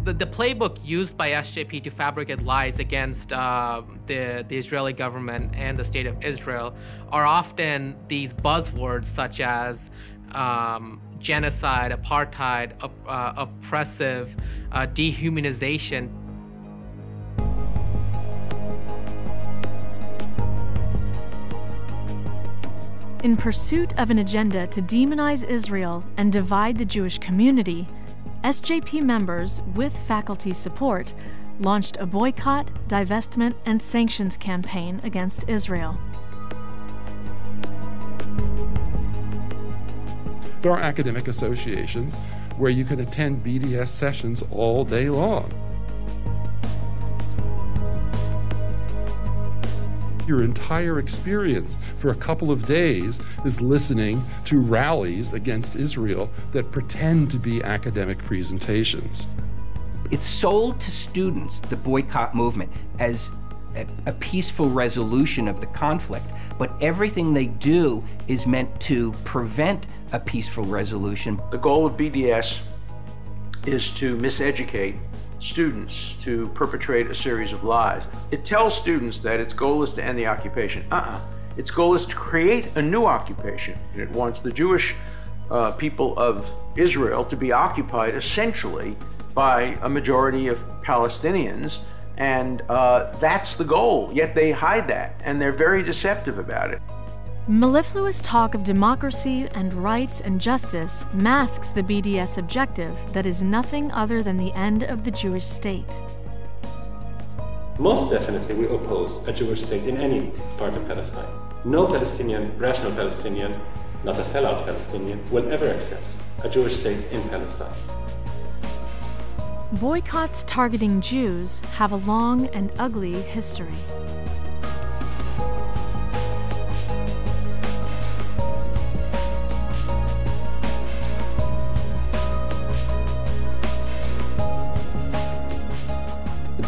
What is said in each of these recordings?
The playbook used by SJP to fabricate lies against the Israeli government and the state of Israel are often these buzzwords such as genocide, apartheid, oppressive, dehumanization. In pursuit of an agenda to demonize Israel and divide the Jewish community, SJP members, with faculty support, launched a boycott, divestment, and sanctions campaign against Israel. There are academic associations where you can attend BDS sessions all day long. Your entire experience for a couple of days is listening to rallies against Israel that pretend to be academic presentations. It's sold to students, the boycott movement, as a peaceful resolution of the conflict, but everything they do is meant to prevent a peaceful resolution. The goal of BDS is to miseducate students, to perpetrate a series of lies. It tells students that its goal is to end the occupation. Its goal is to create a new occupation. It wants the Jewish people of Israel to be occupied essentially by a majority of Palestinians, and that's the goal, yet they hide that, and they're very deceptive about it. Mellifluous talk of democracy and rights and justice masks the BDS objective that is nothing other than the end of the Jewish state. Most definitely we oppose a Jewish state in any part of Palestine. No Palestinian, rational Palestinian, not a sellout Palestinian, will ever accept a Jewish state in Palestine. Boycotts targeting Jews have a long and ugly history.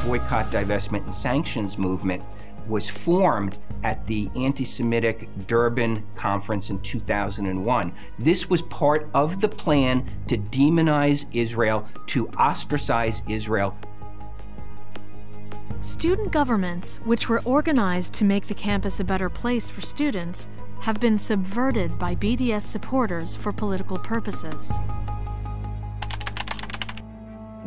Boycott, divestment, and sanctions movement was formed at the anti-Semitic Durban conference in 2001. This was part of the plan to demonize Israel, to ostracize Israel. Student governments, which were organized to make the campus a better place for students, have been subverted by BDS supporters for political purposes.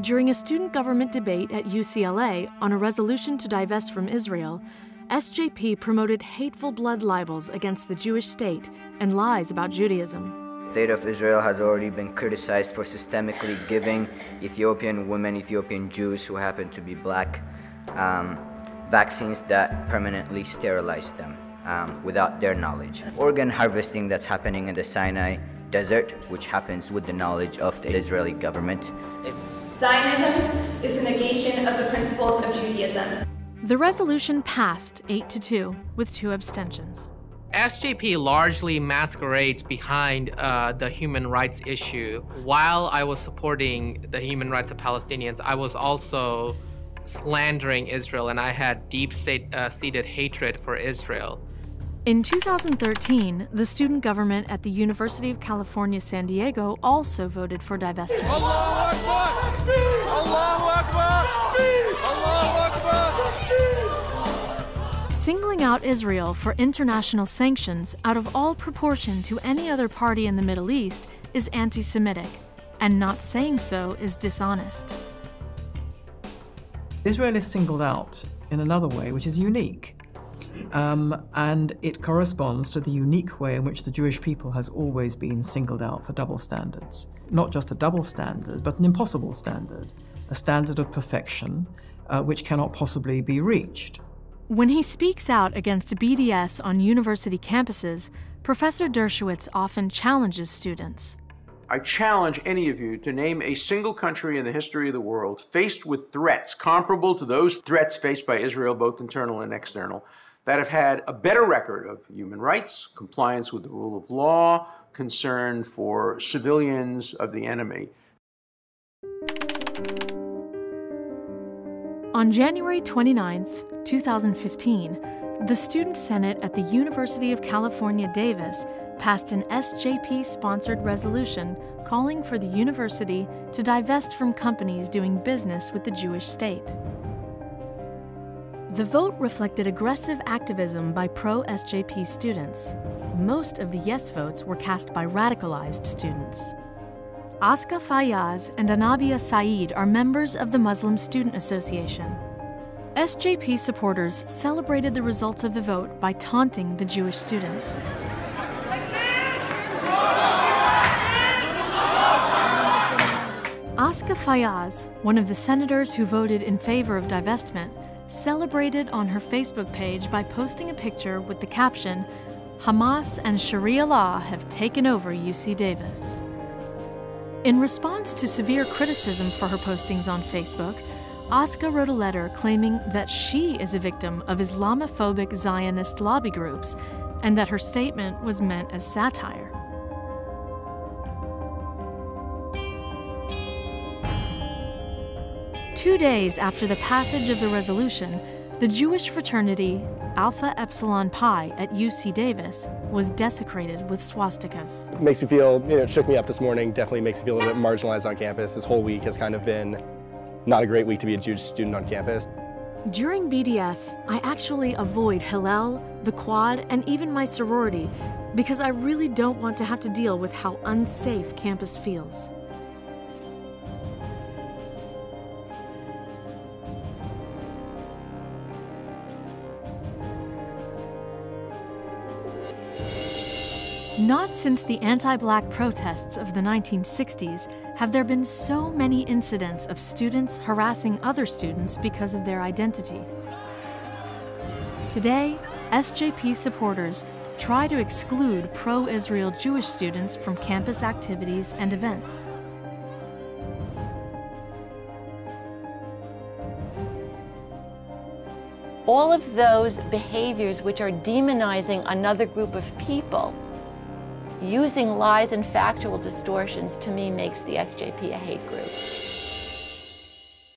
During a student government debate at UCLA on a resolution to divest from Israel, SJP promoted hateful blood libels against the Jewish state and lies about Judaism. The state of Israel has already been criticized for systemically giving Ethiopian women, Ethiopian Jews who happen to be black, vaccines that permanently sterilize them without their knowledge. Organ harvesting that's happening in the Sinai Desert, which happens with the knowledge of the Israeli government. Zionism is the negation of the principles of Judaism. The resolution passed 8-2 with 2 abstentions. SJP largely masquerades behind the human rights issue. While I was supporting the human rights of Palestinians, I was also slandering Israel, and I had deep-seated hatred for Israel. In 2013, the student government at the University of California, San Diego also voted for divestment. Allahu Akbar! Allahu Akbar! Allahu Akbar! Singling out Israel for international sanctions out of all proportion to any other party in the Middle East is anti-Semitic, and not saying so is dishonest. Israel is singled out in another way, which is unique. And it corresponds to the unique way in which the Jewish people has always been singled out for double standards. Not just a double standard, but an impossible standard, a standard of perfection which cannot possibly be reached. When he speaks out against BDS on university campuses, Professor Dershowitz often challenges students. I challenge any of you to name a single country in the history of the world faced with threats comparable to those threats faced by Israel, both internal and external, that have had a better record of human rights, compliance with the rule of law, concern for civilians of the enemy. On January 29, 2015, the Student Senate at the University of California, Davis passed an SJP-sponsored resolution called calling for the university to divest from companies doing business with the Jewish state. The vote reflected aggressive activism by pro-SJP students. Most of the yes votes were cast by radicalized students. Aska Fayyaz and Anabia Saeed are members of the Muslim Student Association. SJP supporters celebrated the results of the vote by taunting the Jewish students. Aska Fayyaz, one of the senators who voted in favor of divestment, celebrated on her Facebook page by posting a picture with the caption, "Hamas and Sharia law have taken over UC Davis." In response to severe criticism for her postings on Facebook, Aska wrote a letter claiming that she is a victim of Islamophobic Zionist lobby groups and that her statement was meant as satire. Two days after the passage of the resolution, the Jewish fraternity Alpha Epsilon Pi at UC Davis was desecrated with swastikas. It makes me feel, it shook me up this morning, definitely makes me feel a little bit marginalized on campus. This whole week has kind of been not a great week to be a Jewish student on campus. During BDS, I actually avoid Hillel, the Quad, and even my sorority because I really don't want to have to deal with how unsafe campus feels. Not since the anti-Black protests of the 1960s have there been so many incidents of students harassing other students because of their identity. Today, SJP supporters try to exclude pro-Israel Jewish students from campus activities and events. All of those behaviors which are demonizing another group of people, using lies and factual distortions, to me makes the SJP a hate group.